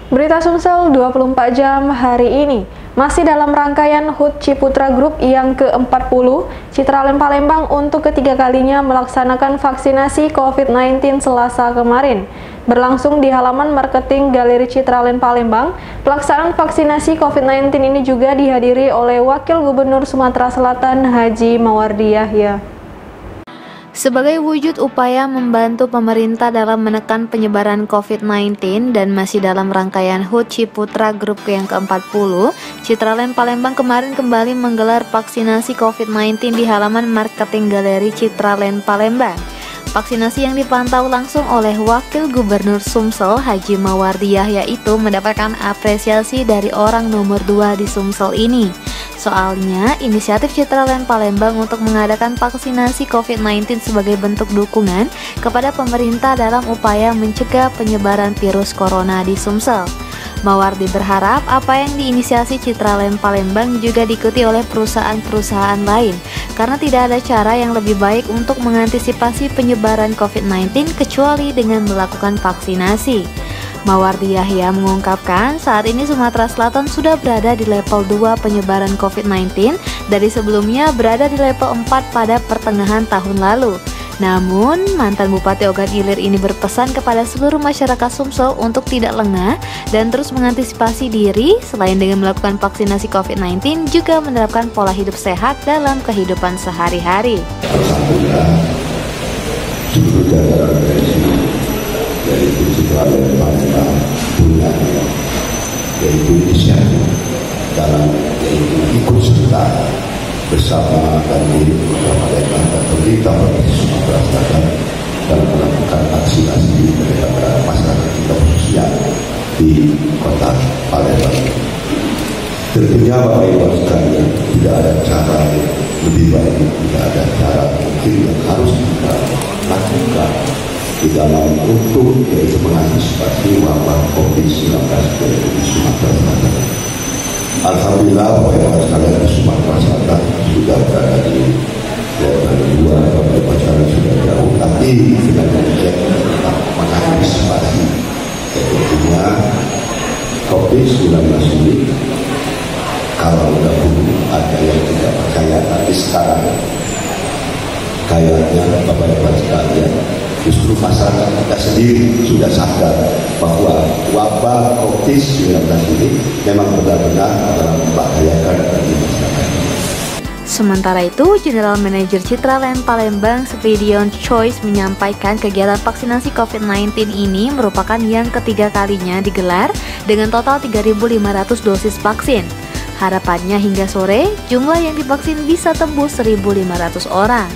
Berita Sumsel 24 jam hari ini. Masih dalam rangkaian HUT Ciputra Group yang ke-40, Citraland Palembang untuk ketiga kalinya melaksanakan vaksinasi COVID-19 Selasa kemarin. Berlangsung di halaman marketing Galeri Citraland Palembang, pelaksanaan vaksinasi COVID-19 ini juga dihadiri oleh Wakil Gubernur Sumatera Selatan Haji Mawardi Yahya. Sebagai wujud upaya membantu pemerintah dalam menekan penyebaran COVID-19 dan masih dalam rangkaian HUT Ciputra Group yang ke-40, Citraland Palembang kemarin kembali menggelar vaksinasi COVID-19 di halaman marketing Galeri Citraland Palembang. Vaksinasi yang dipantau langsung oleh Wakil Gubernur Sumsel Haji Mawardi Yahya itu mendapatkan apresiasi dari orang nomor 2 di Sumsel ini. Soalnya, inisiatif Citraland Palembang untuk mengadakan vaksinasi COVID-19 sebagai bentuk dukungan kepada pemerintah dalam upaya mencegah penyebaran virus corona di Sumsel. Mawardi berharap apa yang diinisiasi Citraland Palembang juga diikuti oleh perusahaan-perusahaan lain, karena tidak ada cara yang lebih baik untuk mengantisipasi penyebaran COVID-19 kecuali dengan melakukan vaksinasi. Mawardi Yahya mengungkapkan saat ini Sumatera Selatan sudah berada di level 2 penyebaran COVID-19 dari sebelumnya berada di level 4 pada pertengahan tahun lalu. Namun, mantan Bupati Ogan Ilir ini berpesan kepada seluruh masyarakat Sumsel untuk tidak lengah dan terus mengantisipasi diri selain dengan melakukan vaksinasi COVID-19 juga menerapkan pola hidup sehat dalam kehidupan sehari-hari. Dari Citraland Palembang punya yaitu inisiatif dalam yaitu ikut serta bersama dan diri Palembang dan pemerintah Provinsi Sumatera Selatan dalam melakukan vaksinasi kepada masyarakat kita khususnya di kota Palembang. Tentunya Bapak Ibu sekalian tidak ada cara lebih baik, tidak ada cara mungkin yang harus kita lakukan di dalam untuk yaitu mengantisipasi wabah COVID-19 di Sumatera Selatan. Alhamdulillah Bapak Ibu sekalian di Sumatera Selatan sudah berada di level 2, Bapak Ibu sekalian sudah jauh, tapi dengan demikian tetap mengantisipasi tentunya COVID-19 ini. Kalau dahulu ada yang tidak percaya, tapi sekarang kayaknya Bapak Ibu sekalian justru masyarakat kita sendiri sudah sadar bahwa wabah COVID-19 ini memang benar-benar membahayakan bagi masyarakat. Sementara itu, General Manager Citraland Palembang Spridion Choice menyampaikan kegiatan vaksinasi COVID-19 ini merupakan yang ketiga kalinya digelar dengan total 3.500 dosis vaksin. Harapannya hingga sore, jumlah yang divaksin bisa tembus 1.500 orang.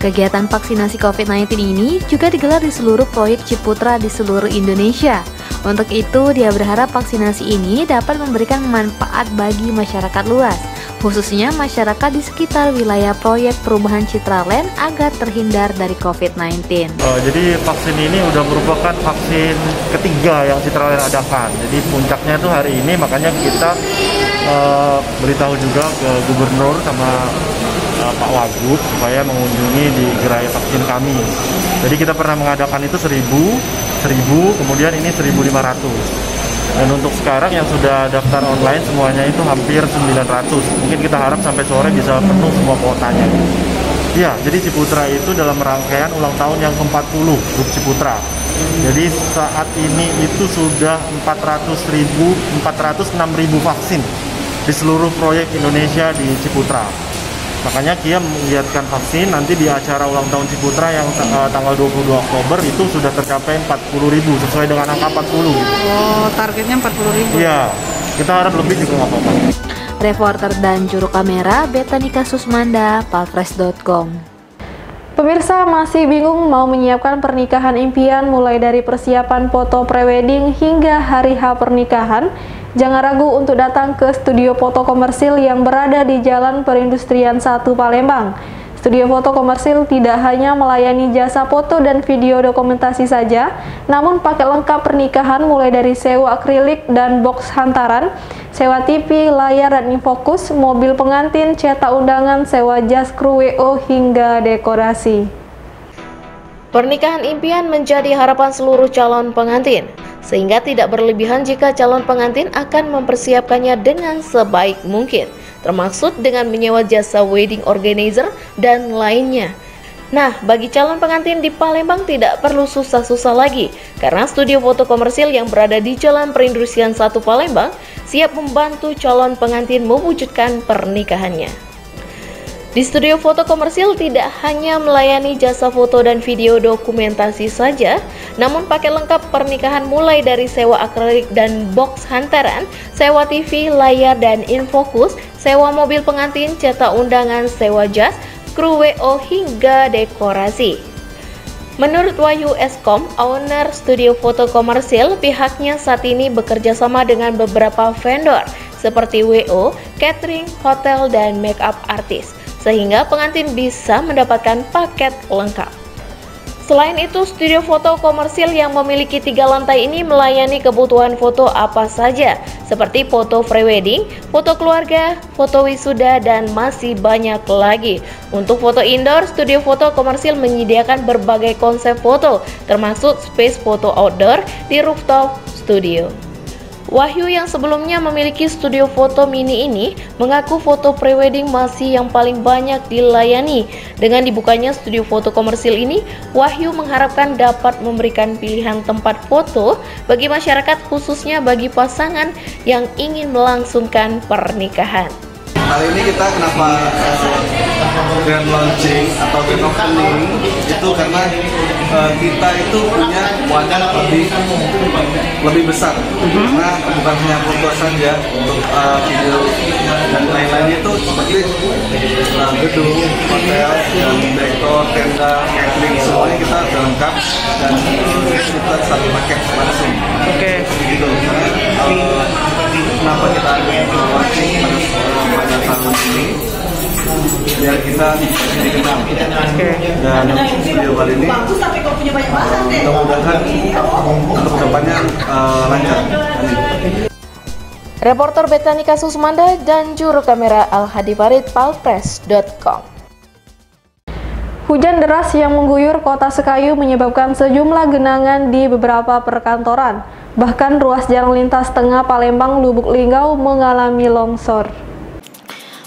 Kegiatan vaksinasi COVID-19 ini juga digelar di seluruh proyek Ciputra di seluruh Indonesia. Untuk itu, dia berharap vaksinasi ini dapat memberikan manfaat bagi masyarakat luas, khususnya masyarakat di sekitar wilayah proyek perubahan Citraland agar terhindar dari COVID-19. Jadi vaksin ini udah merupakan vaksin ketiga yang Citraland adakan. Jadi puncaknya itu hari ini, makanya kita beritahu juga ke Gubernur sama Pak Wagub supaya mengunjungi di gerai vaksin kami. Jadi kita pernah mengadakan itu 1000, kemudian ini 1.500. Dan untuk sekarang yang sudah daftar online semuanya itu hampir 900. Mungkin kita harap sampai sore bisa penuh semua kuotanya. Ya, jadi Ciputra itu dalam rangkaian ulang tahun yang ke-40 Grup Ciputra. Jadi saat ini itu sudah 406.000 vaksin di seluruh proyek Indonesia di Ciputra. Makanya Kia menggiatkan vaksin nanti di acara ulang tahun Ciputra yang tanggal 22 Oktober itu sudah tercapai 40.000 sesuai dengan angka 40 gitu. Oh, targetnya 40.000. Iya, kita harap lebih juga nggak apa-apa. Reporter dan juru kamera Betanika Susmanda, palfresh.com. Pemirsa masih bingung mau menyiapkan pernikahan impian mulai dari persiapan foto prewedding hingga hari H pernikahan? Jangan ragu untuk datang ke studio foto komersil yang berada di Jalan Perindustrian 1 Palembang. Studio foto komersil tidak hanya melayani jasa foto dan video dokumentasi saja, namun paket lengkap pernikahan mulai dari sewa akrilik dan box hantaran, sewa TV, layar dan infokus, mobil pengantin, cetak undangan, sewa jas kru WO hingga dekorasi. Pernikahan impian menjadi harapan seluruh calon pengantin, sehingga tidak berlebihan jika calon pengantin akan mempersiapkannya dengan sebaik mungkin, termasuk dengan menyewa jasa wedding organizer dan lainnya. Nah, bagi calon pengantin di Palembang tidak perlu susah-susah lagi, karena studio foto komersil yang berada di Jalan Perindustrian 1 Palembang siap membantu calon pengantin mewujudkan pernikahannya. Di studio foto komersil tidak hanya melayani jasa foto dan video dokumentasi saja, namun paket lengkap pernikahan mulai dari sewa akrilik dan box hantaran, sewa TV, layar dan infokus, sewa mobil pengantin, cetak undangan, sewa jas, kru WO hingga dekorasi. Menurut Wahyu Eskom, owner studio foto komersil, pihaknya saat ini bekerja sama dengan beberapa vendor seperti WO, catering, hotel, dan makeup artis, sehingga pengantin bisa mendapatkan paket lengkap. Selain itu, studio foto komersil yang memiliki 3 lantai ini melayani kebutuhan foto apa saja, seperti foto prewedding, foto keluarga, foto wisuda, dan masih banyak lagi. Untuk foto indoor, studio foto komersil menyediakan berbagai konsep foto, termasuk space foto outdoor di rooftop studio. Wahyu yang sebelumnya memiliki studio foto mini ini mengaku foto prewedding masih yang paling banyak dilayani. Dengan dibukanya studio foto komersil ini, Wahyu mengharapkan dapat memberikan pilihan tempat foto bagi masyarakat, khususnya bagi pasangan yang ingin melangsungkan pernikahan. Kali ini kita kenapa grand launching atau grand opening itu karena kita itu punya wadah lebih besar. Nah, bukan hanya foto saja, untuk video dan lain-lain itu seperti gedung, hotel, dan dekor, tenda, catering, semuanya kita sudah lengkap dan kita satu paket langsung. Oke. Gitu. Kenapa kita launching pada tahun ini? Biar kita dikenal. Dan video kali ini mudah-mudahan untuk kedepannya lancar. Reporter Betanika Susmanda dan juru kamera Al-Hadi Farid, palpress.com. Hujan deras yang mengguyur kota Sekayu menyebabkan sejumlah genangan di beberapa perkantoran. Bahkan ruas jalan lintas tengah Palembang Lubuk Linggau mengalami longsor.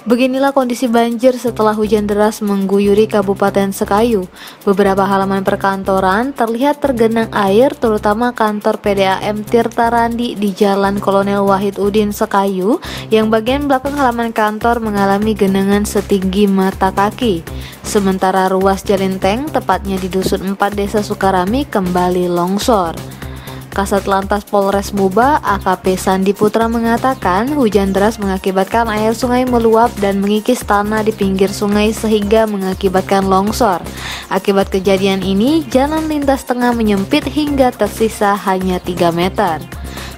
Beginilah kondisi banjir setelah hujan deras mengguyuri Kabupaten Sekayu. Beberapa halaman perkantoran terlihat tergenang air, terutama kantor PDAM Tirta Randi di Jalan Kolonel Wahid Udin Sekayu, yang bagian belakang halaman kantor mengalami genangan setinggi mata kaki. Sementara ruas Jalinteng, tepatnya di Dusun 4 Desa Sukarami, kembali longsor. Kasat Lantas Polres Muba, AKP Sandi Putra mengatakan hujan deras mengakibatkan air sungai meluap dan mengikis tanah di pinggir sungai sehingga mengakibatkan longsor. Akibat kejadian ini, jalan lintas tengah menyempit hingga tersisa hanya 3 meter.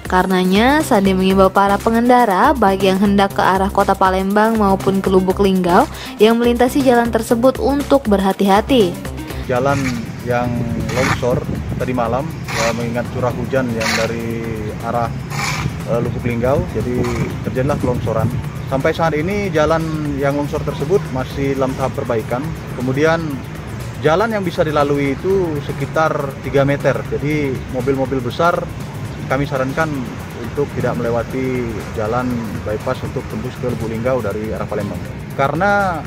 Karenanya, Sandi mengimbau para pengendara baik yang hendak ke arah kota Palembang maupun ke Lubuk Linggau yang melintasi jalan tersebut untuk berhati-hati. Jalan yang longsor tadi malam mengingat curah hujan yang dari arah Lubuk Linggau, jadi terjadilah kelongsoran. Sampai saat ini jalan yang longsor tersebut masih dalam tahap perbaikan. Kemudian jalan yang bisa dilalui itu sekitar 3 meter. Jadi mobil-mobil besar kami sarankan untuk tidak melewati jalan bypass untuk tembus ke Lubuk Linggau dari arah Palembang. Karena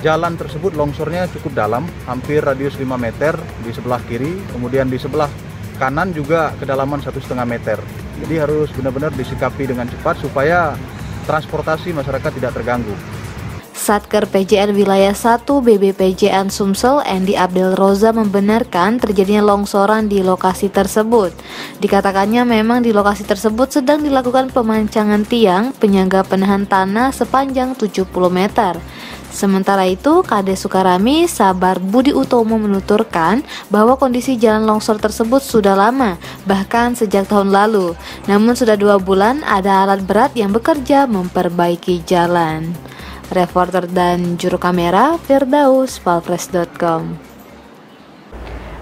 jalan tersebut longsornya cukup dalam, hampir radius 5 meter di sebelah kiri, kemudian di sebelah kanan juga kedalaman 1,5 meter. Jadi harus benar-benar disikapi dengan cepat supaya transportasi masyarakat tidak terganggu. Satker PJN Wilayah 1 BBPJN Sumsel, Endi Abdel Roza, membenarkan terjadinya longsoran di lokasi tersebut. Dikatakannya memang di lokasi tersebut sedang dilakukan pemancangan tiang penyangga penahan tanah sepanjang 70 meter. Sementara itu, Kades Sukarami Sabar Budi Utomo menuturkan bahwa kondisi jalan longsor tersebut sudah lama, bahkan sejak tahun lalu. Namun sudah 2 bulan ada alat berat yang bekerja memperbaiki jalan. Reporter dan juru kamera Firdaus, palpres.com.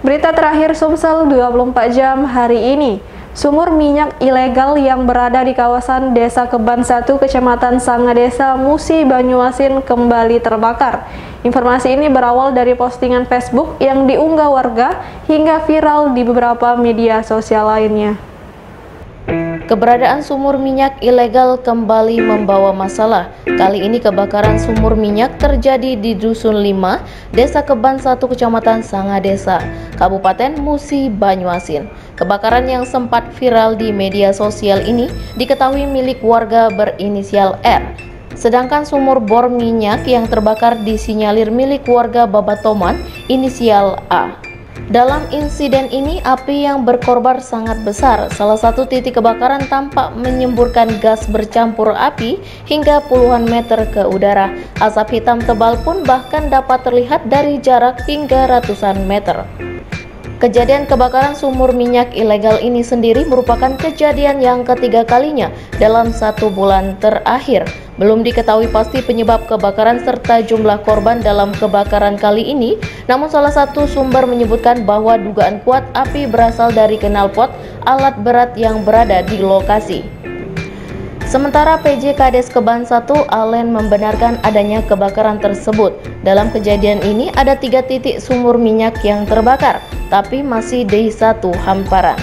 Berita terakhir Sumsel 24 jam hari ini. Sumur minyak ilegal yang berada di kawasan Desa Keban 1, Kecamatan Sangadesa, Musi, Banyuasin kembali terbakar. Informasi ini berawal dari postingan Facebook yang diunggah warga hingga viral di beberapa media sosial lainnya. Keberadaan sumur minyak ilegal kembali membawa masalah. Kali ini kebakaran sumur minyak terjadi di Dusun 5, Desa Keban 1, Kecamatan Sangadesa, Kabupaten Musi, Banyuasin. Kebakaran yang sempat viral di media sosial ini diketahui milik warga berinisial R. Sedangkan sumur bor minyak yang terbakar disinyalir milik warga Babatoman inisial A. Dalam insiden ini, api yang berkorban sangat besar. Salah satu titik kebakaran tampak menyemburkan gas bercampur api hingga puluhan meter ke udara. Asap hitam tebal pun bahkan dapat terlihat dari jarak hingga ratusan meter. Kejadian kebakaran sumur minyak ilegal ini sendiri merupakan kejadian yang ketiga kalinya dalam 1 bulan terakhir. Belum diketahui pasti penyebab kebakaran serta jumlah korban dalam kebakaran kali ini, namun salah satu sumber menyebutkan bahwa dugaan kuat api berasal dari knalpot alat berat yang berada di lokasi. Sementara PJ Kades Keban 1 Alen membenarkan adanya kebakaran tersebut. Dalam kejadian ini ada 3 titik sumur minyak yang terbakar, tapi masih di satu hamparan.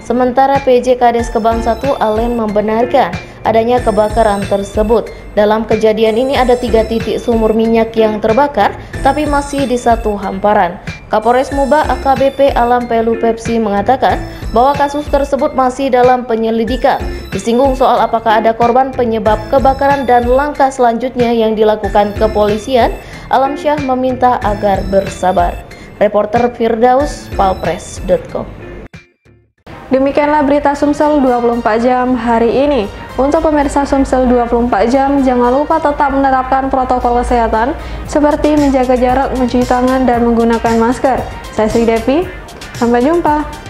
Sementara PJ Kades Keban 1 Alen membenarkan adanya kebakaran tersebut. Dalam kejadian ini ada 3 titik sumur minyak yang terbakar, tapi masih di satu hamparan. Kapolres Muba AKBP Alam Pelu Pepsi mengatakan bahwa kasus tersebut masih dalam penyelidikan. Disinggung soal apakah ada korban penyebab kebakaran dan langkah selanjutnya yang dilakukan kepolisian, Alam Syah meminta agar bersabar. Reporter Firdaus, palpres.com. Demikianlah berita Sumsel 24 jam hari ini. Untuk pemirsa Sumsel 24 jam, jangan lupa tetap menerapkan protokol kesehatan seperti menjaga jarak, mencuci tangan, dan menggunakan masker. Saya Sri Devi, sampai jumpa.